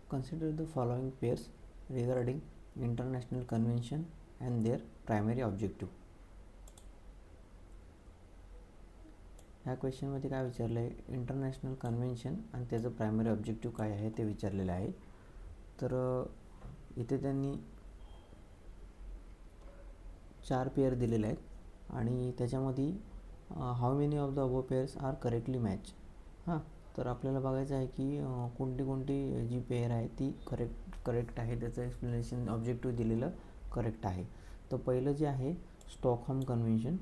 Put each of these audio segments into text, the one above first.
Consider the following pairs regarding international convention and their primary objective. ह्या क्वेश्चनमध्ये काय विचारलं आहे, इंटरनॅशनल कन्व्हेन्शन आणि त्याचं प्रायमरी ऑब्जेक्टिव्ह काय आहे ते विचारलेलं आहे. तर इथे त्यांनी 4 पेअर दिलेले आहेत आणि त्याच्यामध्ये how many of the above pairs are correctly match. तर आपल्याला बघायचं आहे की कोणती जी पेअर आहे ती करेक्ट आहे, त्याचं एक्सप्लेनेशन ऑब्जेक्टिव्ह दिलेलं करेक्ट आहे. तर पहिलं जे आहे Stockholm convention,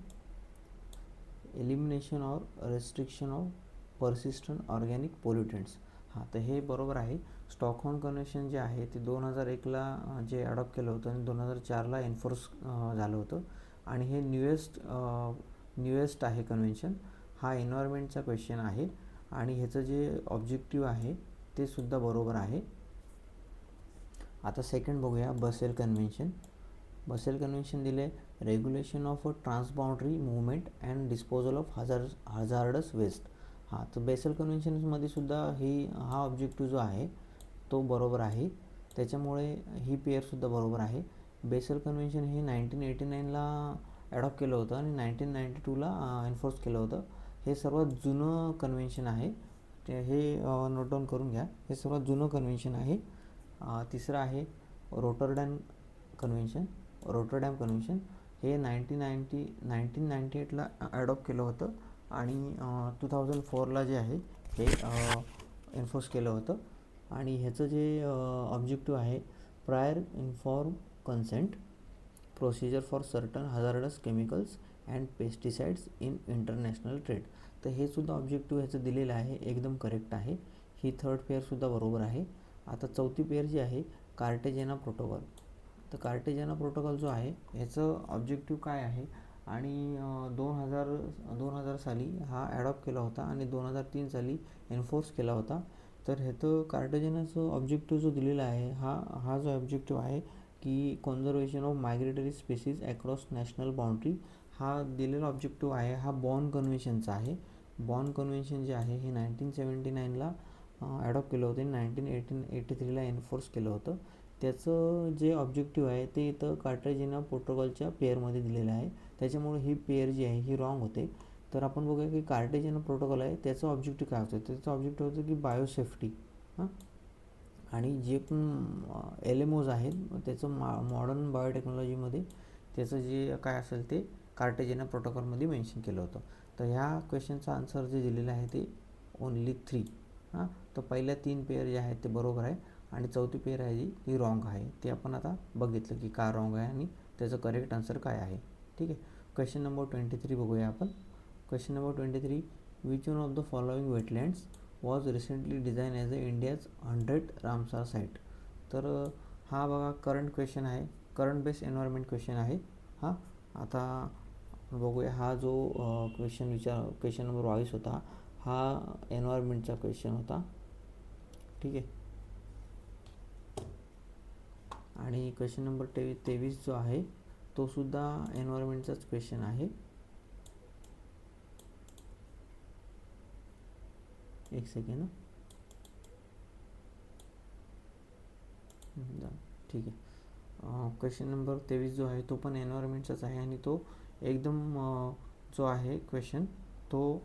elimination or restriction of persistent organic pollutants. तर हे बरोबर आहे. स्टॉकहोम कन्व्हेन्शन जे आहे ते 2001ला जे अडॉप्ट केलं होतं आणि 2004ला एन्फोर्स झालं होतं आणि हे न्यूएस्ट आहे कन्व्हेन्शन. हा एन्व्हायरमेंटचा क्वेश्चन आहे आणि ह्याचं जे ऑब्जेक्टिव्ह आहे ते सुद्धा बरोबर आहे. आता सेकंड बघूया बसेल कन्व्हेन्शन. बसेल कन्व्हेन्शन दिले regulation of a transboundary movement and disposal of hazardous waste. तर बेसल कन्व्हेन्शनमध्ये सुद्धा हा ऑब्जेक्टिव्ह जो आहे तो बरोबर आहे, त्याच्यामुळे ही पेअरसुद्धा बरोबर आहे. बेसल कन्व्हेन्शन हे 1989ला ॲडॉप्ट केलं होतं आणि 1992ला एन्फोर्स केलं होतं. हे सर्वात जुनं कन्व्हेन्शन आहे, हे नोट डाऊन करून घ्या. हे सर्वात जुनं कन्व्हेन्शन आहे. तिसरं आहे रोटरडॅम कन्व्हेन्शन. हे 1998ला ॲडॉप्ट केलं होतं आणि 2004ला जे आहे हे एन्फोर्स केलं होतं आणि ह्याचं जे ऑब्जेक्टिव्ह आहे prior inform consent procedure for certain hazardous chemicals and pesticides in international trade. तर हे सुद्धा ऑब्जेक्टिव्ह ह्याचं दिलेलं आहे, एकदम करेक्ट आहे. ही थर्ड पेअरसुद्धा बरोबर आहे. आता चौथी पेअर जी आहे कार्टेजेना प्रोटोकॉल. तर कार्टेजेना प्रोटोकॉल जो आहे ह्याचं ऑब्जेक्टिव्ह काय आहे आणि 2000 साली हा ॲडॉप्ट केला होता आणि 2003 साली एन्फोर्स केला होता. तर ह्याचं कार्टेजेनाचं ऑब्जेक्टिव्ह जो दिलेला आहे हा जो ऑब्जेक्टिव्ह आहे की conservation of migratory species across national boundary. हा दिलेला ऑब्जेक्टिव्ह आहे हा बॉर्न कन्व्हेन्शनचा आहे. बॉर्न कन्व्हेन्शन जे आहे हे 1979ला ॲडॉप्ट केलं होतं आणि 1983ला एन्फोर्स केलं होतं. त्याचं जे ऑब्जेक्टिव्ह आहे ते इथं कार्टेजेना प्रोटोकॉलच्या पेअरमध्ये दिलेलं आहे, त्याच्यामुळे ही पेअर जी आहे ही रॉंग होते. तर आपण बघूया की कार्टेजेना प्रोटोकॉल आहे त्याचं ऑब्जेक्टिव्ह काय होतं. त्याचं ऑब्जेक्टिव्ह होतं की बायोसेफ्टी आणि जे पण LMOs आहेत त्याचं मॉडर्न बायोटेक्नॉलॉजीमध्ये त्याचं जे काय असेल ते कार्टेजेना प्रोटोकॉलमध्ये मेन्शन केलं होतं. तर ह्या क्वेश्चनचा आन्सर जे दिलेलं आहे ते ओन्ली 3. तर पहिल्या 3 पेअर जे आहेत ते बरोबर आहे आणि चौथी पेअर आहे जी ती रॉंग आहे. ते आपण आता बघितलं की का रॉंग आहे आणि त्याचं करेक्ट आन्सर काय आहे. ठीक आहे. क्वेश्चन नंबर 23 बघूया आपण. Question number 23, which one of the following wetlands was recently design as a India's 100 Ramsar site. तर हा बघा करंट क्वेश्चन आहे, करंट बेस्ड एन्व्हायरमेंट क्वेश्चन आहे. आता बघूया हा जो क्वेश्चन नंबर 22 होता हा एन्व्हायरमेंटचा क्वेश्चन होता. ठीक आहे. आणि क्वेश्चन नंबर 23 जो आहे तो सुद्धा एन्व्हायरमेंटचाच क्वेश्चन आहे. एक सेकंड. ठीक आहे. क्वेश्चन नंबर 23 जो आहे तो पण एन्व्हायरमेंटचाच आहे आणि तो एकदम जो आहे क्वेश्चन तो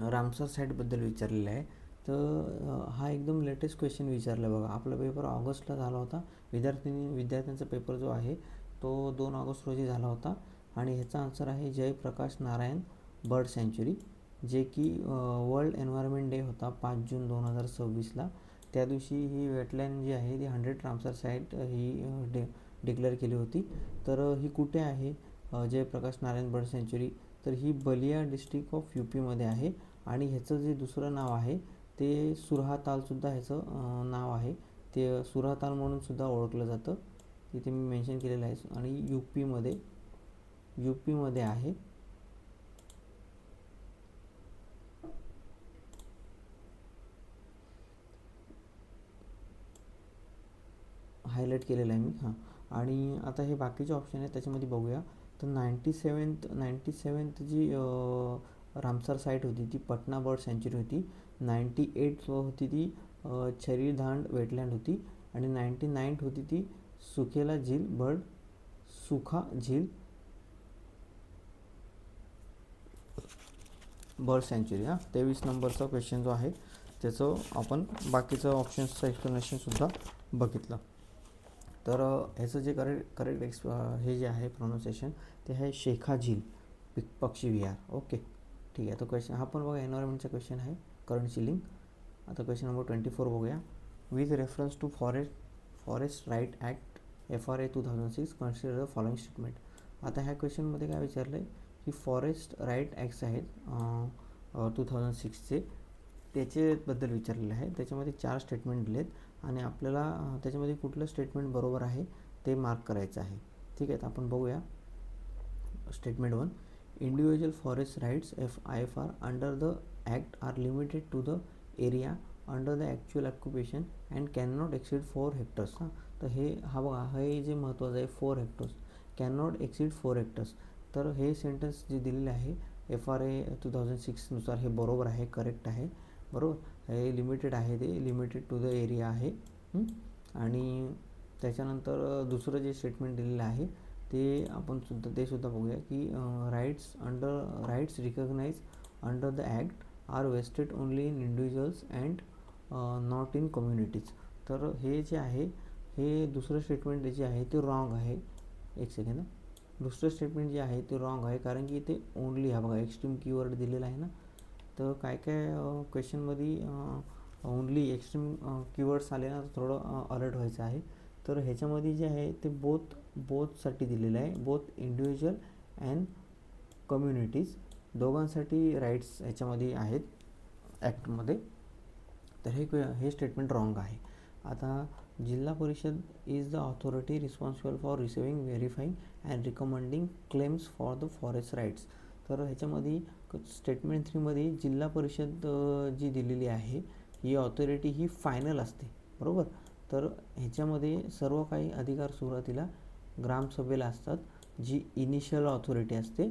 रामसर साईटबद्दल विचारलेला आहे. तर हा एकदम लेटेस्ट क्वेश्चन विचारला बघा. आपला पेपर ऑगस्टला झाला होता. विद्यार्थ्यांचा पेपर जो आहे तो 2 ऑगस्ट रोजी झाला होता आणि ह्याचा आन्सर आहे जयप्रकाश नारायण बर्ड सँच्युरी, जे की वर्ल्ड एन्व्हायरमेंट डे होता 5 जून 2026ला. त्या दिवशी ही वेटलँड जी आहे ती 100 रामसर साईट ही डिक्लेअर केली होती. तर ही कुठे आहे जयप्रकाश नारायण बर्ड सँच्युरी, तर ही बलिया डिस्ट्रिक्ट ऑफ UPमध्ये आहे आणि ह्याचं जे दुसरं नाव आहे ते सुरहातालसुद्धा ह्याचं नाव आहे. ते सुरहाताल म्हणून सुद्धा ओळखलं जातं, तिथे मी मेन्शन केलेलं आहे आणि UPमध्ये आहे. हायलाईट केलेलं आहे मी. आणि आता हे बाकीचे ऑप्शन आहेत त्याच्यामध्ये बघूया. तर 97th जी रामसर साईट होती ती पटना बर्ड सँच्युरी होती. 98 होती ती छरीधांड वेटलँड होती आणि 99 होती ती सुखेला झील सुखा झील बर्ड सँच्युरी. 23 नंबरचा क्वेश्चन जो आहे त्याचं आपण बाकीचं ऑप्शन्सचं एक्सप्लेनेशनसुद्धा बघितलं. तर ह्याचं जे करेक्ट हे जे आहे प्रोनाऊन्सिएशन ते आहे शेखा झील पक्षी विहार. ओके ठीक आहे. तो क्वेश्चन हा पण बघा एन्व्हायरमेंटचा क्वेश्चन आहे करंटची लिंक. आता क्वेश्चन नंबर 24 बघूया. With reference to forest right act FRA 2006 consider the following statement. आता ह्या क्वेश्चनमध्ये काय विचारलं आहे की फॉरेस्ट राईट ॲक्ट्स आहेत 2006चे त्याच्याबद्दल विचारलेलं आहे. त्याच्यामध्ये 4 स्टेटमेंट दिलेत आणि आपल्याला त्याच्यामध्ये कुठलं स्टेटमेंट बरोबर आहे ते मार्क करायचं आहे. ठीक आहे. तर आपण बघूया. Statement 1, individual forest rights IFR under the act are limited to the area under the actual occupation and can not exceed 4 hectares. तर हा बघा हे जे महत्त्वाचं आहे 4 hectares can not exceed 4 hectares. तर हे सेंटेन्स जे दिलेले आहे FRA 2006 नुसार हे बरोबर आहे, करेक्ट आहे. बरोबर हे लिमिटेड आहे, ते लिमिटेड टू द एरिया आहे. आणि त्याच्यानंतर दुसरं जे स्टेटमेंट दिलेलं आहे ते आपण ते सुद्धा बघूया की rights recognise under the act are vested only in individuals and not in communities. तर हे जे आहे हे दुसरं स्टेटमेंट जे आहे ते रॉंग आहे. एक सेकंड. दुसरं स्टेटमेंट जे आहे ते रॉंग आहे कारण की ते ओनली हा बघा एक्स्ट्रीम कीवर्ड दिलेला आहे ना. तर काय क्वेश्चनमध्ये ओनली एक्स्ट्रीम कीवर्ड्स आले ना तर थोडं अलर्ट व्हायचं आहे. तर ह्याच्यामध्ये जे आहे ते बोथसाठी दिलेलं आहे, बोथ इंडिव्हिज्युअल अँड कम्युनिटीज दोघांसाठी राईट्स ह्याच्यामध्ये आहेत ॲक्टमध्ये. तर हे स्टेटमेंट रॉंग आहे. आता Zilla Parishad is the authority responsible for receiving, verifying and recommending claims for the forest rights. तर ह्याच्यामध्ये स्टेटमेंट 3 मध्ये जिल्हा परिषद जी दिलेली आहे ही ऑथॉरिटी ही फायनल असते. बरोबर. तर ह्याच्यामध्ये सर्व काही अधिकार सुरुवातीला ग्रामसभेला असतात, जी इनिशियल ऑथॉरिटी असते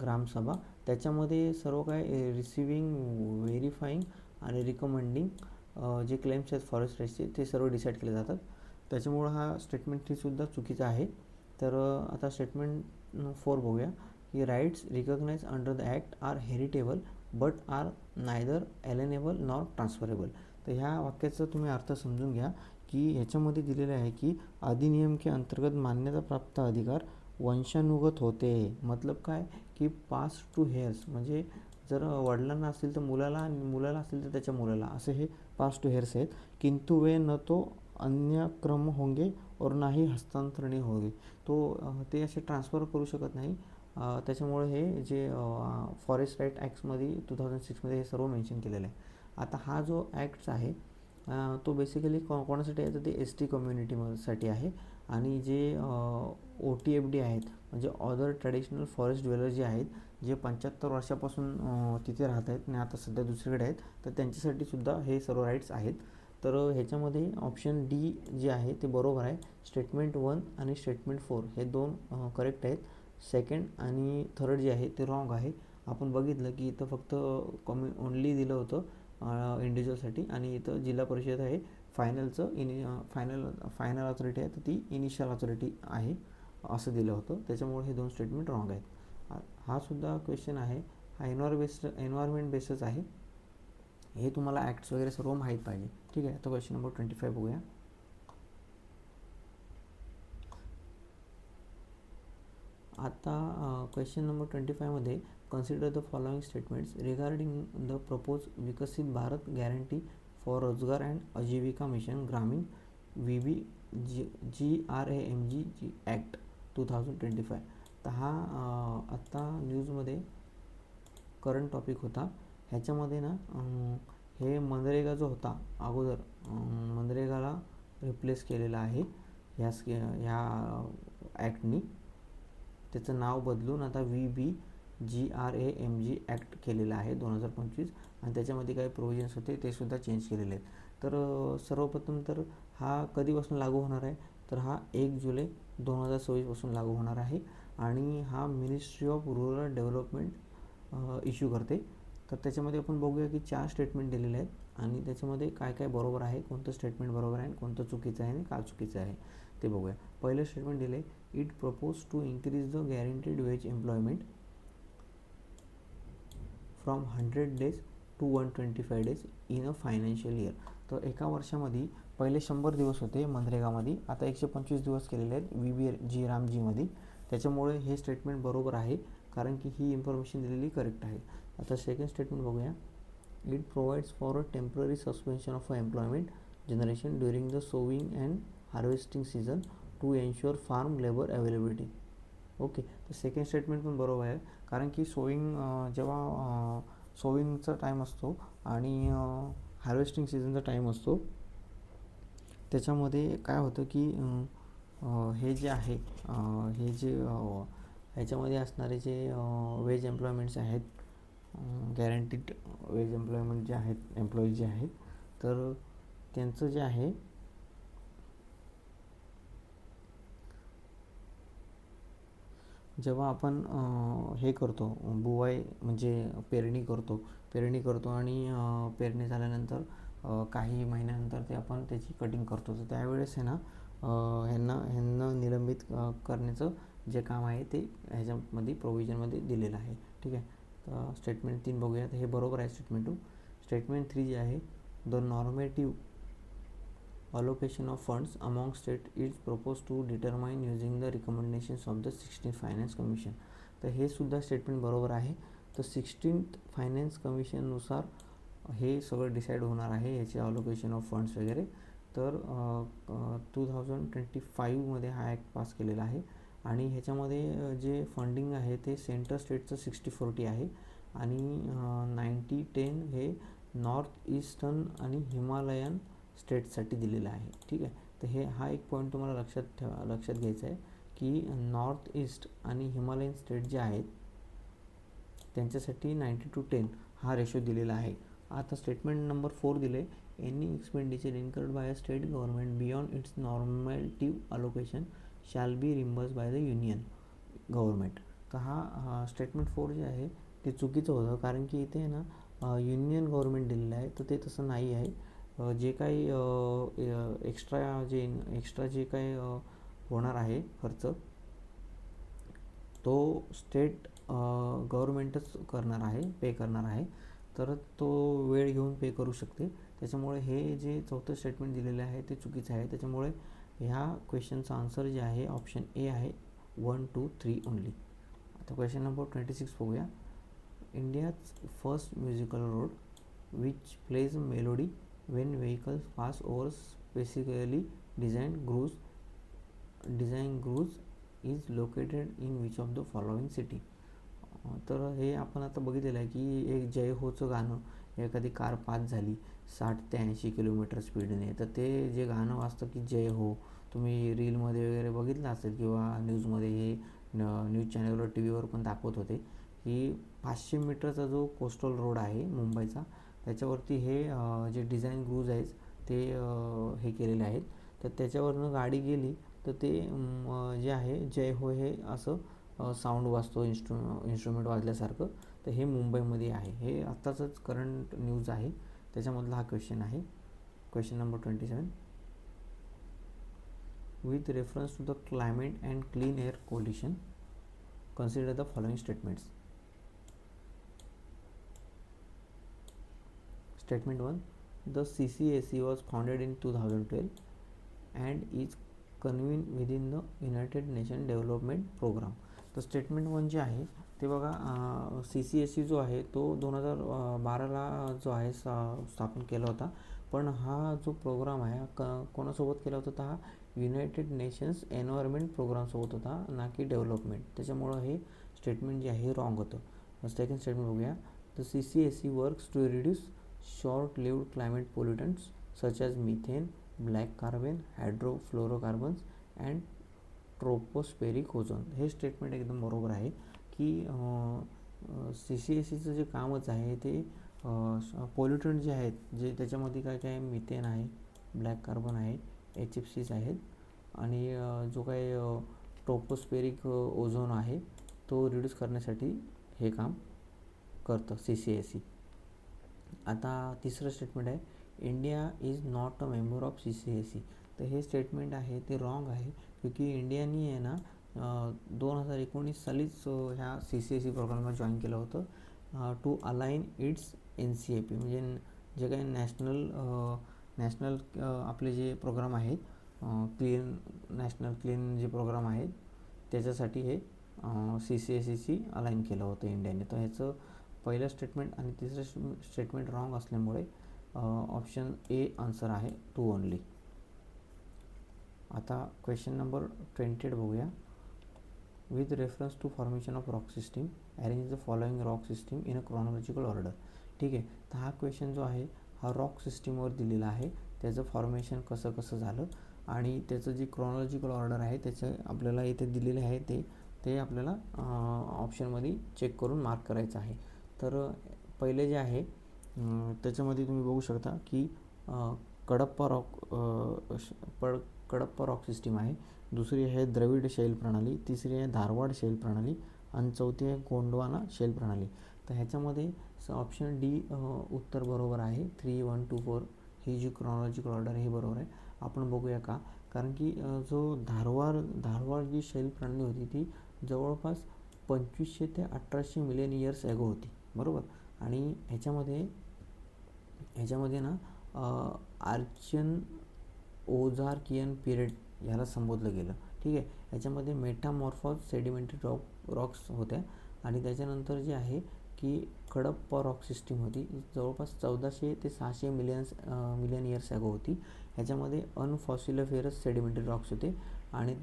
ग्रामसभा. त्याच्यामध्ये सर्व काही रिसिविंग, व्हेरीफाईंग आणि रिकमेंडिंग जे क्लेम्स आहेत फॉरेस्ट राईट्सचे ते सर्व डिसाईड केले जातात. त्याच्यामुळं हा स्टेटमेंट 3 सुद्धा चुकीचा आहे. तर आता स्टेटमेंट 4 बघूया की rights recognise under the act are heritable but are neither alienable nor transferable. तर ह्या वाक्याचा तुम्ही अर्थ समजून घ्या की ह्याच्यामध्ये दिलेलं आहे की अधिनियम के अंतर्गत मान्यता प्राप्त अधिकार वंशानुगत होते. मतलब काय की पास टू हेअर्स, म्हणजे जर वडिलांना असतील तर मुलाला आणि मुलाला असतील तर त्याच्या मुलाला, असे हे पास टू हेअर्स आहेत. किंतु वे न तो अन्य क्रम होंगे और नाही हस्तांतरणी होगे. ते असे ट्रान्सफर करू शकत नाही. त्याच्यामुळे हे जे फॉरेस्ट राईट ॲक्ट्समध्ये 2006 हे सर्व मेन्शन केलेलं आहे. आता हा जो ॲक्ट्स आहे तो बेसिकली कोणासाठी आहे तर ते ST कम्युनिटीसाठी आहे. आणि जे OTFD आहेत म्हणजे अदर ट्रॅडिशनल फॉरेस्ट ड्वेलर जे आहेत, जे 75 वर्षापासून तिथे राहत आहेत आणि आता सध्या दुसरीकडे आहेत, तर त्यांच्यासाठी सुद्धा हे सर्व राईट्स आहेत. तर ह्याच्यामध्ये ऑप्शन डी जे आहे ते बरोबर आहे. स्टेटमेंट 1 आणि स्टेटमेंट 4 हे 2 करेक्ट आहेत. सेकंड आणि थर्ड जे आहे ते रॉंग आहे. आपण बघितलं की इथं फक्त ओनली दिलं होतं इंडिव्हिज्युअलसाठी आणि इथं जिल्हा परिषद आहे फायनल ऑथॉरिटी आहे, तर ती इनिशियल ऑथॉरिटी आहे असं दिलं होतं. त्याच्यामुळे हे 2 स्टेटमेंट रॉंग आहेत. हा सुद्धा क्वेश्चन आहे, हा एन्व्हायरमेंट बेस्डच आहे. हे तुम्हाला ॲक्ट्स वगैरे सर्व माहीत पाहिजे. ठीक आहे. आता क्वेश्चन नंबर 25 बघूया. आता क्वेश्चन नंबर 25मध्ये consider the following statements regarding the propose Viksit Bharat guarantee for Rozgar and Ajeevika mission Gramin GRAMG act 2025. तर हा आत्ता न्यूजमध्ये करंट टॉपिक होता. ह्याच्यामध्ये ना हे मनरेगा जो होता अगोदर मनरेगाला रिप्लेस केलेला आहे ह्या ॲक्टनी. त्याचं नाव बदलून आता GRAMG ॲक्ट केलेलं आहे 2025 आणि त्याच्यामध्ये काही प्रोव्हिजन्स होते ते सुद्धा चेंज केलेले आहेत. तर सर्वप्रथम तर हा कधीपासून लागू होणार आहे तर हा 1 जुलै 2026 लागू होणार आहे आणि हा ministry of rural development issue करते. तर त्याच्यामध्ये आपण बघूया की 4 स्टेटमेंट दिलेले आहेत आणि त्याच्यामध्ये काय काय बरोबर आहे, कोणतं स्टेटमेंट बरोबर आहे आणि कोणतं चुकीचं आहे आणि का चुकीचं आहे ते बघूया. पहिलं स्टेटमेंट दिले, it propose to increase the guaranteed wage employment from 100 days to 125 days in a financial year. तर एका वर्षामध्ये पहिले 100 दिवस होते मनरेगामध्ये, आता 125 दिवस केलेले आहेत VBG रामजीमध्ये. त्याच्यामुळे हे स्टेटमेंट बरोबर आहे, कारण की ही इन्फॉर्मेशन दिलेली करेक्ट आहे. आता सेकंड स्टेटमेंट बघूया. It provides for a temporary suspension of employment generation during the sowing and harvesting season to ensure farm labour availability. Okay, तर सेकंड स्टेटमेंट पण बरोबर आहे, कारण की जेव्हा सोविंगचा टाईम असतो आणि हार्वेस्टिंग सीझनचा टाईम असतो, त्याच्यामध्ये काय होतं की हे जे आहे हे जे ह्याच्यामध्ये असणारे जे वेज एम्प्लॉयमेंट्स आहेत, गॅरंटीड वेज एम्प्लॉयमेंट जे आहेत, एम्प्लॉई जे आहेत, तर त्यांचं जे आहे जेव्हा आपण हे करतो बुवाई म्हणजे पेरणी करतो आणि पेरणी झाल्यानंतर काही महिन्यानंतर ते आपण त्याची कटिंग करतो, तर त्यावेळेस आहे ना ह्यांना निलंबित करण्याचं जे काम आहे ते ह्याच्यामध्ये प्रोव्हिजनमध्ये दिलेलं आहे. ठीक आहे, तर स्टेटमेंट 3 बघूयात. हे बरोबर आहे स्टेटमेंट 2. स्टेटमेंट 3 जे आहे, the नॉर्मेटिव्ह allocation of funds among state is proposed to determine using the recommendations of the 16th finance commission. तर हे सुद्धा स्टेटमेंट बरोबर आहे. तर 16th फायनान्स कमिशननुसार हे सगळं डिसाईड होणार आहे, याचे अलोकेशन ऑफ फंड्स वगैरे. तर 2025मध्ये हा ॲक्ट पास केलेला आहे आणि ह्याच्यामध्ये जे फंडिंग आहे ते सेंटर स्टेटचं 60-40 आहे आणि 90-10 हे नॉर्थ ईस्टर्न आणि हिमालयन स्टेटसाठी दिलेलं आहे. ठीक आहे, तर हा एक पॉईंट तुम्हाला लक्षात घ्यायचा आहे की नॉर्थ ईस्ट आणि हिमालयन स्टेट जे आहेत त्यांच्यासाठी 90-10 हा रेशो दिलेला आहे. आता स्टेटमेंट नंबर 4 दिले, any expenditure incurred by a state government beyond its normative allocation shall be reimburse by the union government. तर हा स्टेटमेंट 4 जे आहे ते चुकीचं होतं, कारण की इथे ना युनियन गव्हर्नमेंट दिलेलं आहे, तर ते तसं नाही आहे. जे काही एक्स्ट्रा जे काही होणार आहे खर्च, तो स्टेट गव्हर्नमेंटच पे करणार आहे, तर तो वेळ घेऊन पे करू शकते. त्याच्यामुळे हे जे चौथं स्टेटमेंट दिलेलं आहे ते चुकीचं आहे. त्याच्यामुळे ह्या क्वेश्चनचा आन्सर जे आहे ऑप्शन ए आहे, 1, 2, 3 ओनली. आता क्वेश्चन नंबर 26 बघूया. India's first musical road which pledge melody when vehicles pass over specifically designed grooves is located in which of the following city. तर हे आपण आता बघितलेलं आहे की एक जय होचं गाणं, एखादी कार पास झाली 60 ते 80 किलोमीटर स्पीडने, तर ते जे गाणं वाजतं की जय हो, तुम्ही रीलमध्ये वगैरे बघितलं असेल किंवा न्यूजमध्ये, हे न्यूज चॅनलवर टी व्हीवर पण दाखवत होते की 500 मीटरचा जो कोस्टल रोड आहे मुंबईचा, त्याच्यावरती हे जे डिझाईन ग्रूज आहेत ते हे केलेले आहेत. तर त्याच्यावरनं गाडी गेली तर ते जे आहे जय हो हे असं साऊंड वाजतो, इन्स्ट्रुमेंट वाजल्यासारखं. तर हे मुंबईमध्ये आहे, हे आत्ताचंच करंट न्यूज आहे, त्याच्यामधला हा क्वेश्चन आहे. Question number 27. With reference to the climate and clean air coalition consider the following statements. Statement 1. The CCAC was founded in 2012 and is convened within the United Nations Development Program. तर statement 1 जे आहे ते बघा, CCAC जो आहे तो 2012ला जो आहे स्थापन केला होता, पण हा जो प्रोग्राम आहे कोणासोबत केला होता, तर हा युनायटेड नेशन्स एन्व्हायरमेंट प्रोग्रामसोबत होता, ना की डेव्हलपमेंट. त्याच्यामुळं हे स्टेटमेंट जे आहे हे रॉंग होतं. सेकंड स्टेटमेंट बघूया. The CCAC works to reduce short-lived climate pollutants such as methane, black carbon, hydrofluorocarbons and tropospheric ozone. हे स्टेटमेंट एकदम बरोबर आहे की CCACचं जे कामच आहे ते पोल्युटंट जे आहेत, जे त्याच्यामध्ये काय काय मिथेन आहे, ब्लॅक कार्बन आहे, HFCs आहेत आणि जो काही ट्रोपोस्फेरिक ओझोन आहे तो रिड्यूस करण्यासाठी हे काम करतं CCAC. आता तिसरं स्टेटमेंट आहे, India is not a member of CCSE. तर हे स्टेटमेंट आहे ते रॉंग आहे, क्योंकि इंडियानी आहे ना 2019 सालीच ह्या CCSE प्रोग्रामला जॉईन केलं होतं टू अलाइन इट्स NCAP, म्हणजे जे काही नॅशनल आपले जे प्रोग्राम आहेत, नॅशनल क्लीन जे प्रोग्राम आहेत त्याच्यासाठी हे CCSEशी अलाइन केलं होतं इंडियाने. तर ह्याचं पहिलं स्टेटमेंट आणि तिसरं स्टेटमेंट रॉंग असल्यामुळे ऑप्शन ए आन्सर आहे 2 ओनली. आता क्वेश्चन नंबर 28 बघूया. With reference to formation of rock system arrange the following rock system in a chronological order. ठीक आहे, तर हा क्वेश्चन जो आहे हा रॉक सिस्टीमवर दिलेला आहे, त्याचं फॉर्मेशन कसं कसं झालं आणि त्याचं जी क्रोनॉलॉजिकल ऑर्डर आहे त्याचं आपल्याला इथे दिलेले आहे ते आपल्याला ऑप्शनमध्ये चेक करून मार्क करायचं आहे. तर पहिले जे आहे त्याच्यामध्ये तुम्ही बघू शकता की कडप्पा रॉक सिस्टीम आहे, दुसरी आहे द्रविड शैल प्रणाली, तिसरी आहे धारवाड शैल प्रणाली आणि चौथी आहे गोंडवाना शैल प्रणाली. तर ह्याच्यामध्ये ऑप्शन डी उत्तर बरोबर आहे. 3, 1, 2, 4 ही जी क्रोनॉलॉजिकल ऑर्डर आहे हे बरोबर आहे. आपण बघूया का, कारण की जो धारवाड जी शैल प्रणाली होती ती जवळपास 2500 ते 1800 मिलियन इयर्स ॲगो होती, बरोबर. आणि ह्याच्यामध्ये ना आर्चियन ओझार्कियन पिरियड ह्याला संबोधलं गेलं. ठीक आहे, ह्याच्यामध्ये मेटामॉर्फॉस सेडिमेंटरी रॉक्स होत्या आणि त्याच्यानंतर जे आहे की कडप्पा रॉक सिस्टीम होती, जवळपास 1400 ते 600 मिलियन इयर्स ॲगो होती. ह्याच्यामध्ये अनफॉसिलोफेरस सेडिमेंटरी रॉक्स होते आणि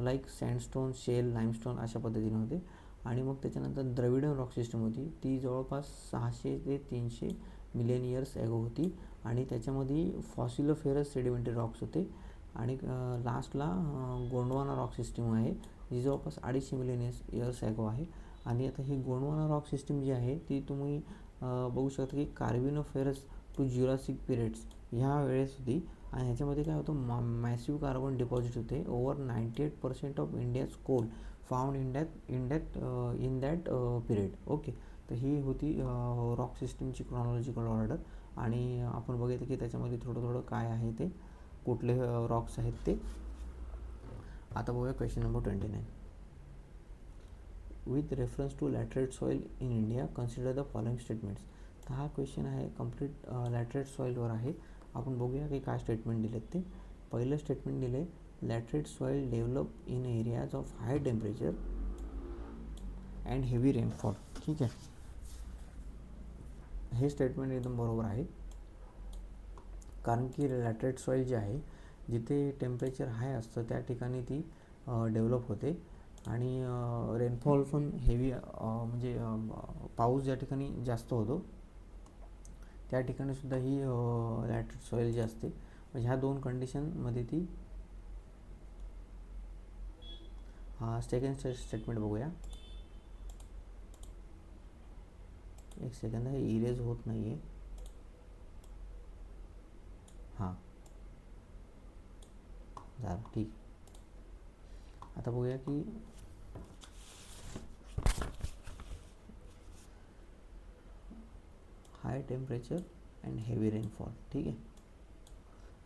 लाईक सँडस्टोन, शेल, लाईमस्टोन अशा पद्धतीने होते. आणि मग त्याच्यानंतर द्रविडन रॉक सिस्टम होती, ती जवळपास 600 ते 300 मिलियन इयर्स ॲगो होती आणि त्याच्यामध्ये फॉसिलोफेरस सेडिमेंटरी रॉक्स होते. आणि लास्टला गोंडवाना रॉक सिस्टीम आहे, जी जवळपास 250 मिलियन इयर्स ॲगो आहे. आणि आता ही गोंडवाना रॉक सिस्टीम जी आहे ती तुम्ही बघू शकता की कार्बिनोफेरस टू ज्युरासिक पिरियड्स ह्या वेळेस होती. आणि ह्याच्यामध्ये काय होतं, मॅसिव्ह कार्बन डिपॉझिट होते. Over 98% of India's coal found in that period. Okay, तर ही होती रॉक सिस्टीमची क्रोनॉलॉजिकल ऑर्डर. आणि आपण बघितलं की त्याच्यामध्ये थोडं काय आहे ते कुठले रॉक्स आहेत ते. आता बघूया question number 29. With reference to laterite soil in India consider the following statements. तर हा क्वेश्चन आहे कम्प्लीट लॅटरेट सॉईलवर आहे. आपण बघूया की काय स्टेटमेंट दिलेत ते. पहिलं स्टेटमेंट दिले, laterite soil develop in areas of high temperature and heavy rainfall. ठीक आहे, हे स्टेटमेंट एकदम बरोबर आहे, कारण की लॅटरेट सॉईल जी आहे जिथे टेम्परेचर हाय असतं त्या ठिकाणी ती डेव्हलप होते आणि रेनफॉल पण हेवी, म्हणजे पाऊस ज्या ठिकाणी जास्त होतो त्या ठिकाणीसुद्धा ही लॅटरेट सॉईल जी असते, म्हणजे ह्या दोन कंडिशनमध्ये ती. सेकंड स्टेटमेंट बघूया. एक सेकंद, हे इरेज होत नाही आहे. हां, झालं, ठीक. आता बघूया की high temperature and heavy rainfall. ठीक आहे,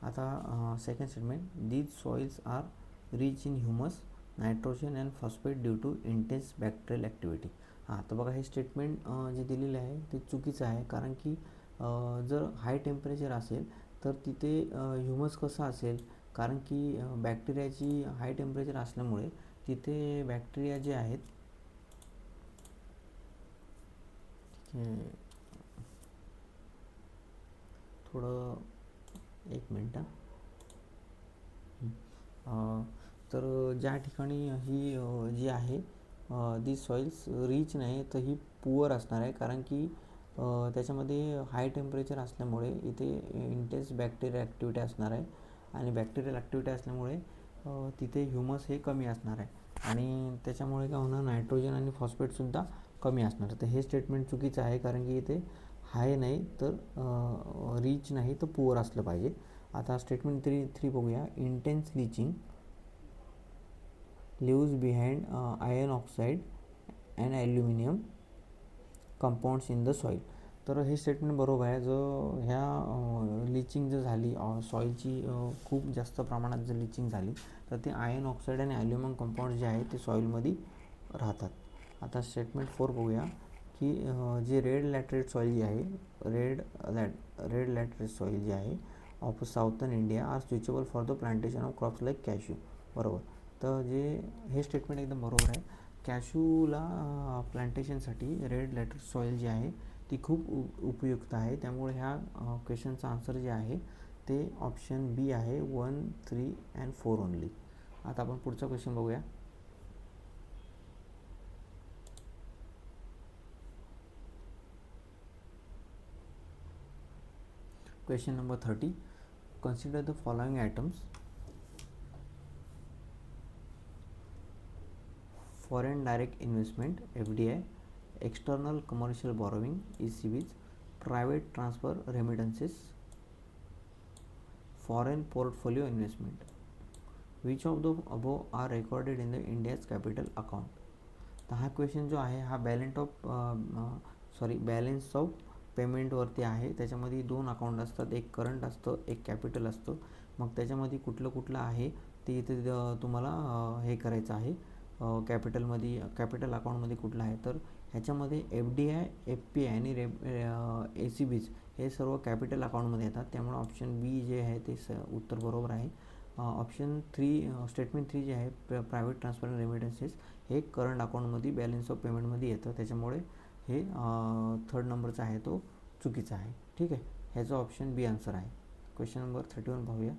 आता second statement, these soils are rich in humus, nitrogen and phosphate due to intense bacterial activity. तर बघा हे स्टेटमेंट जे दिलेले आहे ते चुकीचं आहे, कारण की जर हाय टेम्परेचर असेल तर तिथे ह्युमस कसं असेल, कारण की बॅक्टेरियाची हाय टेम्परेचर असल्यामुळे तिथे बॅक्टेरिया जे आहेत थोडं एक मिनटं. तर ज्या ठिकाणी ही जी आहे दी सॉइल्स रिच नाही तर ही पुअर असणार आहे, कारण की त्याच्यामध्ये हाय टेम्परेचर असल्यामुळे इथे इंटेन्स बॅक्टेरियल ॲक्टिव्हिटी असणार आहे आणि बॅक्टेरियल ॲक्टिव्हिटी असल्यामुळे तिथे ह्युमस हे कमी असणार आहे आणि त्याच्यामुळे काय होणार, नायट्रोजन आणि फॉस्फेटसुद्धा कमी असणार. तर हे स्टेटमेंट चुकीचं आहे, कारण की इथे हाय नाही तर रिच नाही तर पुअर असलं पाहिजे. आता स्टेटमेंट 3 बघूया. Intense leaching leaves behind iron oxide and aluminum compounds in the soil. तर हे स्टेटमेंट बरोबर आहे. जो ह्या लिचिंग जर झाली सॉईलची खूप जास्त प्रमाणात जर लिचिंग झाली तर ते आयर्न ऑक्साईड आणि ॲल्युमिनियम कंपाऊंड जे आहे ते सॉईलमध्ये राहतात. आता स्टेटमेंट 4 बघूया की जे रेड लॅटरेट सॉईल जी आहे रेड लॅटरेट सॉईल जी आहे of southern India are suitable for the plantation of crops like cashew. बरोबर. तर हे स्टेटमेंट एकदम बरोबर आहे. कॅश्यूला प्लांटेशनसाठी रेड लॅटरेट सॉईल जी आहे ती खूप उपयुक्त आहे. त्यामुळे ह्या क्वेश्चनचा आन्सर जे आहे ते ऑप्शन बी आहे 1, 3 अँड 4 ओनली. आता आपण पुढचा क्वेश्चन बघूया. Question number 30. Consider the following items: foreign direct investment (FDI), external commercial borrowing (ECBs), private transfer remittances, foreign portfolio investment. Which of the above are recorded in the India's capital account? तर हा question जो आहे हा balance of पेमेंटवरती आहे. त्याच्यामध्ये 2 account असतात, एक current असतं, एक कॅपिटल असतं. मग त्याच्यामध्ये कुठलं आहे ते इथे तुम्हाला हे करायचं आहे. कॅपिटल अकाउंटमध्ये कुठलं आहे तर ह्याच्यामध्ये FDI, FPI आणि ACBs हे सर्व कॅपिटल अकाउंटमध्ये येतात. त्यामुळे ऑप्शन बी जे आहे ते उत्तर बरोबर आहे. ऑप्शन 3 स्टेटमेंट 3 जे आहे प्रायव्हेट ट्रान्सफर अँड रेमिटन्सेस हे करंट अकाउंटमध्ये बॅलन्स ऑफ पेमेंटमध्ये येतं. त्याच्यामुळे हे 3rd नंबरचा आहे तो चुकीचा आहे. ठीक आहे. ह्याचा ऑप्शन बी आन्सर आहे. क्वेश्चन नंबर 31 पाहूया.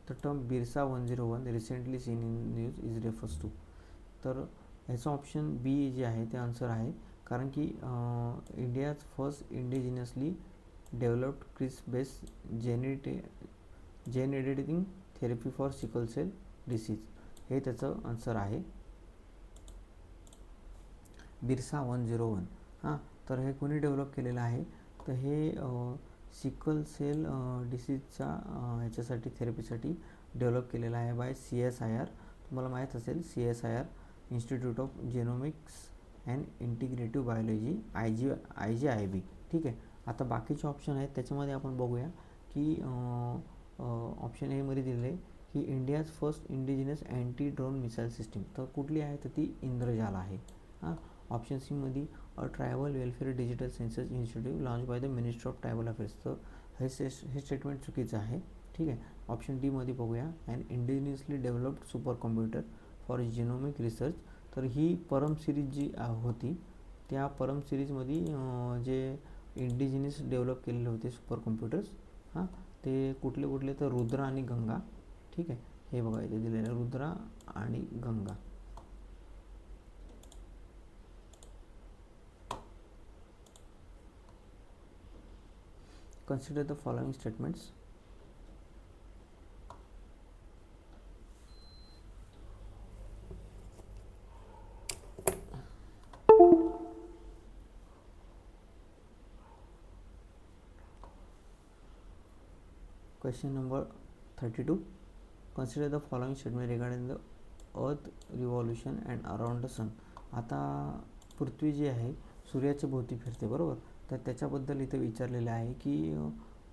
The term Birsa 101 recently seen in news is refers to. तर ह्याचं ऑप्शन बी जे आहे ते आन्सर आहे. कारण की इंडियाज फर्स्ट इंडिजिनियसली डेव्हलप्ड क्रिस based gene editing therapy for sickle cell disease हे त्याचं आन्सर आहे. बिरसा 101. हां, तर हे कोणी डेव्हलप केलेलं आहे तर हे सिकल सेल डिसीजच्या ह्याच्यासाठी थेरपीसाठी डेव्हलप केलेलं आहे बाय CSIR. तुम्हाला माहीत असेल CSIR institute of genomics and integrative biology IGIB. ठीक आहे. आता बाकीचे ऑप्शन आहेत त्याच्यामध्ये आपण बघूया की ऑप्शन एमध्ये दिलेलं आहे की India's first indigenous anti drone missile system. तर कुठली आहे तर ती इंद्रजाल आहे. हां. ऑप्शन सी मध्ये a tribal welfare digital census initiative launch by the ministry of tribal affairs. तर हे स्टेटमेंट चुकीचं आहे. ठीक आहे. ऑप्शन डी मध्ये बघूया and indigenously developed super computer for genomic research. तर ही परम सिरीज जी होती त्या परम सिरीजमध्ये जे इंडिजिनियस डेव्हलप केलेले होते सुपर कॉम्प्युटर्स हां ते कुठले तर रुद्रा आणि गंगा. ठीक आहे. हे बघा इथे दिलेलं आहे रुद्रा आणि Ganga. Consider the following statements. Question number 32. Consider the following statement regarding the earth revolution and around the sun. आता पृथ्वी जी आहे सूर्याच्या भोवती फिरते बरोबर. तर त्याच्याबद्दल इथे विचारलेलं आहे की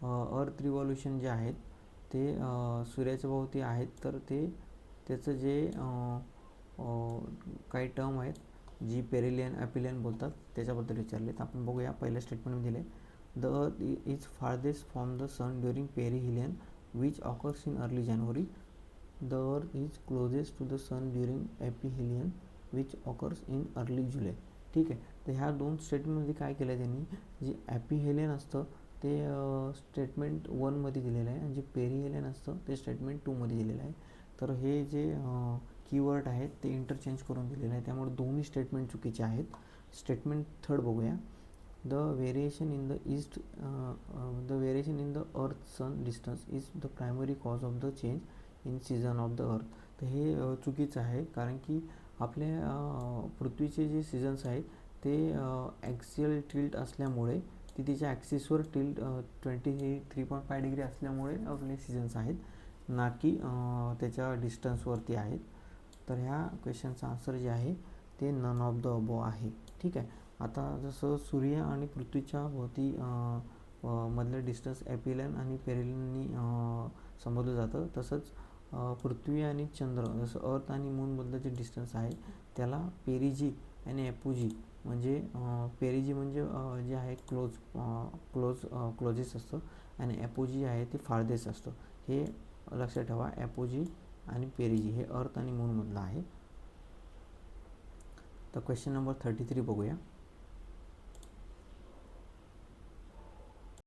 अर्थ रिव्हॉल्युशन जे आहेत ते सूर्याच्या भोवती आहेत. तर त्याचं जे काही टर्म आहेत जी पेरिलियन ॲपिलियन बोलतात त्याच्याबद्दल विचारले. तर आपण बघूया. पहिल्या स्टेटमेंटमध्ये दिले the earth is farthest from the sun during perihelion which occurs in early January. The earth is closest to the sun during aphelion which occurs in early July. ठीक आहे. तर ह्या 2 स्टेटमेंटमध्ये काय केलं आहे त्यांनी जे ॲपिहेलियन असतं ते स्टेटमेंट 1 मध्ये दिलेलं आहे आणि जे पेरिहेलियन असतं ते स्टेटमेंट 2 मध्ये दिलेलं आहे. तर हे जे कीवर्ड आहेत ते इंटरचेंज करून दिलेलं आहे. त्यामुळे दोन्ही स्टेटमेंट चुकीचे आहेत. स्टेटमेंट 3 बघूया. The variation in the earth sun distance is the primary cause of the change in season of the earth. तर हे चुकीचं आहे कारण की आपल्या पृथ्वीचे जे सीझन्स आहेत ते ॲक्सियल टिल्ट असल्यामुळे ती तिच्या ॲक्सिसवर टिल्ट 23.5 डिग्री असल्यामुळे आपले सीझन्स आहेत ना की त्याच्या डिस्टन्सवरती आहेत. तर ह्या क्वेश्चनचा आन्सर जे आहे ते नन ऑफ द अबो आहे. ठीक आहे. आता जसं सूर्य आणि पृथ्वीच्या भोवती मधलं डिस्टन्स एपिलन आणि पेरिलननी संबोधलं जातं. तसंच पृथ्वी आणि चंद्र जसं अर्थ आणि मूनमधलं जे डिस्टन्स आहे त्याला पेरिजी आणि एपोजी म्हणजे पेरिजी म्हणजे जे आहे क्लोजेस्ट असतं आणि एपोजी आहे ते फार्देस्ट असतं. हे लक्षात ठेवा. एपोजी आणि पेरिजी हे अर्थ आणि मूनमधलं आहे. तर क्वेश्चन नंबर 33 बघूया.